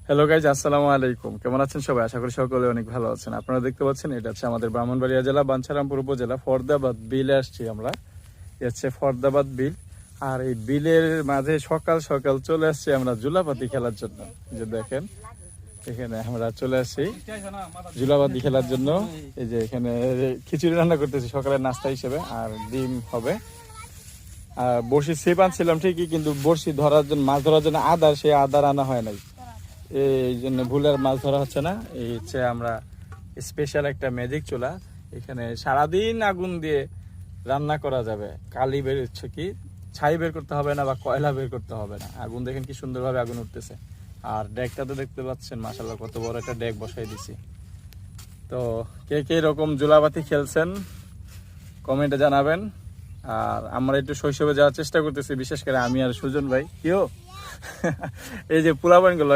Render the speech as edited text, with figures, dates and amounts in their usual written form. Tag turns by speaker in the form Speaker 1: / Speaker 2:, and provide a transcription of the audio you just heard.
Speaker 1: Hello guys, আসসালামু আলাইকুম। কেমন আছেন সবাই? আশা করি সকলে অনেক ভালো আছেন। আপনারা দেখতে পাচ্ছেন এটা হচ্ছে আমাদের ব্রাহ্মণবাড়িয়া জেলা বাঞ্ছারামপুর উপজেলা ফরদাবাদ বিলে আসছি আমরা। এ হচ্ছে ফরদাবাদ বিল। আর এই বিলের মাঝে সকাল সকাল চলে আসছি আমরা জুলাপাতি খেলার জন্য। এই যে দেখেন, এখানে আমরা চলে আসছি জুলাপাতি খেলার জন্য। এই যে এখানে খিচুড়ি রান্না করতেছি সকালের নাস্তা হিসেবে, আর ডিম হবে। আর বড়শি ছিপ আনছিলাম ঠিকই, কিন্তু বড়শি ধরার জন্য, মাছ ধরার জন্য আদার, সেই আদার আনা হয় নাই, এই জন্য ভুলের মাছ ধরা হচ্ছে না। এই হচ্ছে আমরা স্পেশাল একটা ম্যাজিক চুলা, এখানে সারাদিন আগুন দিয়ে রান্না করা যাবে। কালি বের হচ্ছে, কি ছাই বের করতে হবে না বা কয়লা বের করতে হবে না। আগুন দেখেন কি সুন্দরভাবে আগুন উঠতেছে। আর ডেকটা তো দেখতে পাচ্ছেন, মাশাআল্লাহ কত বড় একটা ডেক বসাই দিছি। তো কে কে এরকম জুলাবাতি খেলছেন কমেন্টে জানাবেন। আর আমরা একটু শৈশবে যাওয়ার চেষ্টা করতেছি, বিশেষ করে আমি আর সুজন ভাই। কেউ এই যে পোলাপান গুলো